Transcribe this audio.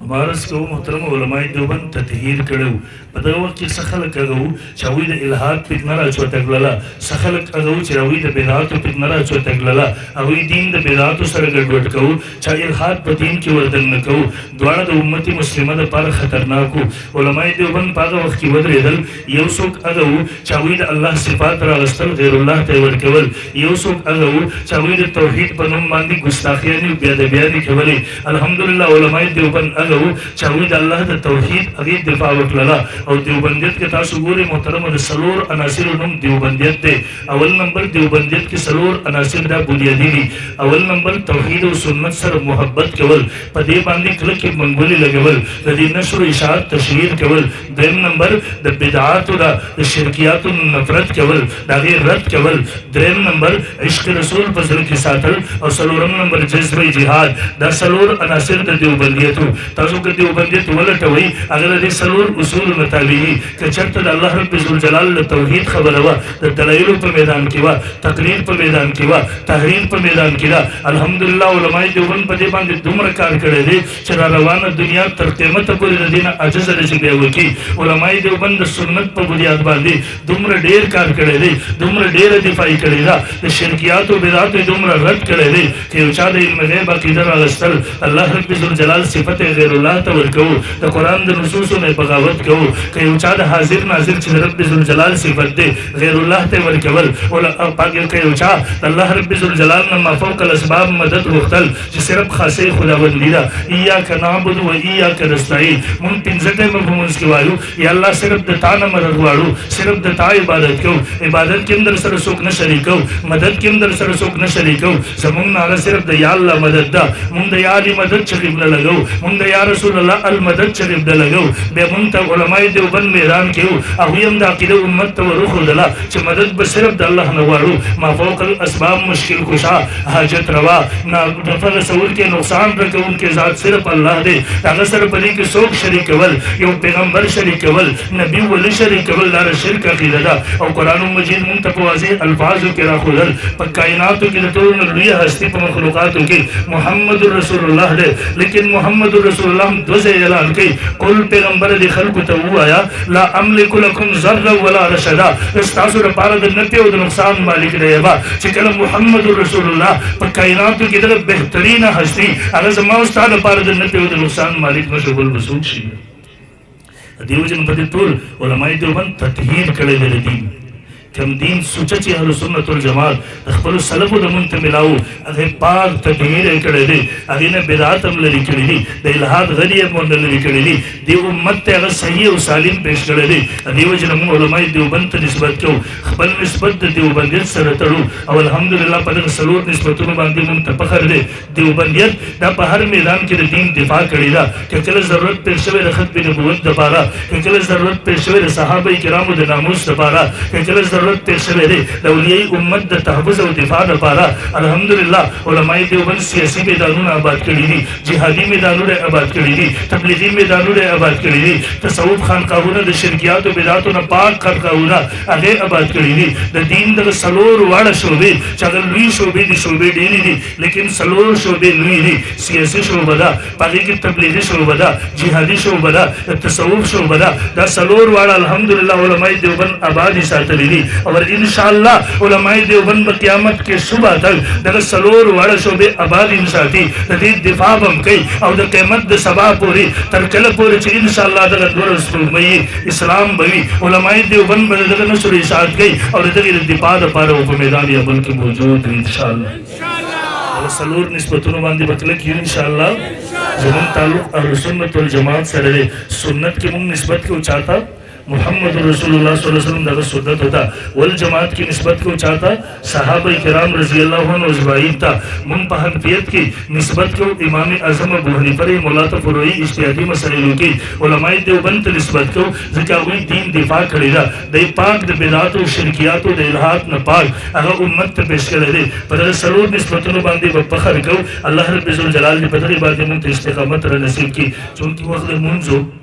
مبارس کو محترم علماء دیوبند تطهیر کړو په دغه وخت کې څه خلک هغه وو چې هغوی د الحاد فتنه راچوته کړله څه خلک هغه وو چې هغوی د بدعاتو فتنه راچوته کړله هغوی دین د بدعاتو سره ګډوډ کوو چا الحاد په دین کې وردن نه کوو دواړه د امت مسلمه دپاره خطرناک وو علماء دیوبند په هغه وخت کې ودرېدل یو څوک هغه وو چې هغوی د الله صفات راغستل غیر الله ته یې ورکول یو څوک هغه وو چې هغوی د توحید په نوم باندې ګستاخیانې او بېادبیانې کولې الحمدلله علماء دیوبند هغه وو چې هغوی د الله د توحید هغې دفاع وکړله او دیوبندیت کې تاسو ګورئ محترمه د څلور عناصرو نوم دیوبندیت دی اول نمبر دیوبندیت کې څلور عناصر دا بنیادي دي اول نمبر توحید او سنت سره محبت کول په دې باندې کلکې منګولې لګول د دې نشر و اشاعت تشهیر کول دویم نمبر د بدعاتو د شرکیاتو نفرت کول د هغې رد کول دریم نمبر عشق رسول په زړه کې ساتل او څلورم نمبر جذبه جهاد دا څلور عناصر د دیوبندیت وو تاسو که دیوبندیت ولټوئ هغه د دې څلور اصولو نه تابعي که چېرته د الله رب ذوالجلال د توحید خبره وه د دلایلو په میدان کې وه تقریر په میدان کې وه تحریر په میدان کې ده الحمدلله علماء دیوبند په دې باندې دومره کار کړی دی چې را روانه دنیا تر قیمته پورې د دې نه عاجزه ده چې بیا وکړي علماء دیوبند د سنت په بنیاد باندې دومره ډېر کار کړی دی دومره ډېره دفاعي کړې ده د شرکیاتو بدعاتو یې دومره رد کړی دی چې یو چا د علم غیب عقیده راغستل الله رب ذوالجلال صفت غیر الله ته ورکوو د قرآن د نصوصو نه بغاوت کوو که یو چا د حاضر ناظر چې د رب ذوالجلال صفت دی غیر الله ته ورکول که یو چا د الله رب ذوالجلال نه مافوق الاسباب مدد غوښتل چې صرف خاصه خداوندي ده ایاک نعبد و ایاک نستعین مونږ پنځه ټایمه په مونځ کې وایو یا الله صرف د تا نه مدد غواړو صرف د تا عبادت کوو عبادت کې هم در سره څوک نه شریکو مدد کې هم در سره څوک نه شریکو زمونږ ناره صرف د یا الله مدد ده مونږ د یا علی مدد چې قبله لګو مونږ د یا رسول الله المدد چې قبله لګو بیا مونږ ته علماء دیوبند میدان کې وو هغوی هم د عقیده امت ته وروښودله چې مدد به صرف د الله نه غواړو مافوق الاسباب مشکل کشا حاجت روا نفع رسوونکی نقصان رکوونکی ذات صرف الله دی هغه سره په دې کې څوک شریکول یو پیغمبر شریکول نبي ولی شریکول دا شرک عقیده ده او قرآن مجید مونږ ته په واضح الفاظو کې راښودل په کائناتو کې د ټولو نه لویه هستي په مخلوقاتو کې محمد رسول الله دی لیکن محمد رسول الله هم دوه ځای اعلان کوي قل پیغمبر دې خلکو ته ووایه لا املک لکم ضرا ولا رشدا ستاسو لپاره د نفع او د نقصان مالک دی چې کله محمد رسول الله په کائناتو کې دغه بهترینه هستي هغه زما او ستا لپاره د نفع او د نقصان مالک مشغول به څوک شي دیو جن په دې ټول علماء دیوبند تطهیر کړی دی د دین کم دین سوچه چې اهل سنت والجماعت د خپلو سلفو د مونږ ته ملاو هغې پاک تطهیر یې کړی دی هغې نه بدعات هم لرې کړي دي د الحاد غلي هم ورنه لرې کړي دي دې امت ته هغه صحیح او سالم پیش کړی دی دې وجې نه مونږ علماء دیوبند ته نسبت کوو خپل نسبت د دیوبندیت سره تړو او الحمدلله په دغه څلور نسبتونو باندې مونږ ته فخر دی دیوبندیت دا په هر میدان کې د دین دفاع کړې ده که کله ضرورت پېښ شوی د ختم نبوت دپاره که کله ضرورت پېښ شوی د صحابه کرامو د ناموس دپاره که کله ضرورت پېښ شوی دی د اولیاء امت د تحفظ او دفاع لپاره الحمدلله علماء دیوبند سیاسي میدانونه آباد کړي دي جهادي میدانونه آباد کړي دي تبلیغي میدانونه آباد کړي دي تصوف خانقاهونه د شرکیاتو بدعاتو نه پاک خانقاهونه هغې آباد کړي دي د دین دغه څلور واړه شعبې چې هغه لوی شعبې دي شعبې ډېرې دي لیکن څلور شعبې لوی دي سیاسي شعبه ده په هغې کې تبلیغي شعبه ده جهادي شعبه ده تصوف شعبه ده دا څلور واړه الحمدلله علماء دیوبند آباد یې ساتلي دي او انشاءالله علماء دیوبند په قیامت کې صبح تک دغه څلور واړه شعبې آباد ساتي د دې دفاع به هم کوي او د قیامت د سبا پورې تر کله پورې چې انشاءالله دغه دوره سپوږمۍ اسلام به وي علماء دیوبند به دغه نشر اشاعت کوي او د دغې د دفاع دپاره په میدان اول کې موجود وي انشاءالله دغه څلور نسبتونو باندې به کلک یو انشاءالله زموږ تعلق اهلسنت والجماعت سره دی سنت کې موږ نسبت کوو چاته محمد رسول الله صلی الله علیه وسلم دغه سنت ہوتا والجماعت کی نسبت کو چاہتا صحابہ کرام رضی اللہ عنہ اجمعین تا من په حنفیت کی نسبت کو امام اعظم ابو حنیفه مولا ته فروعی اجتهادي مسائلو کی علماء دیوبند ته نسبت کو ځکه هغوی دین دفاع کړی ده د پاک د بدعاتو شرکیاتو د الحاد نه پاک هغه امت ته پیش کړی دی په دغه څلور نسبتونو باندې به فخر کوو الله رب ذوالجلال دې په دغې باندې موږ ته استقامت را نصیب کړي چونکې وخت د لمونځ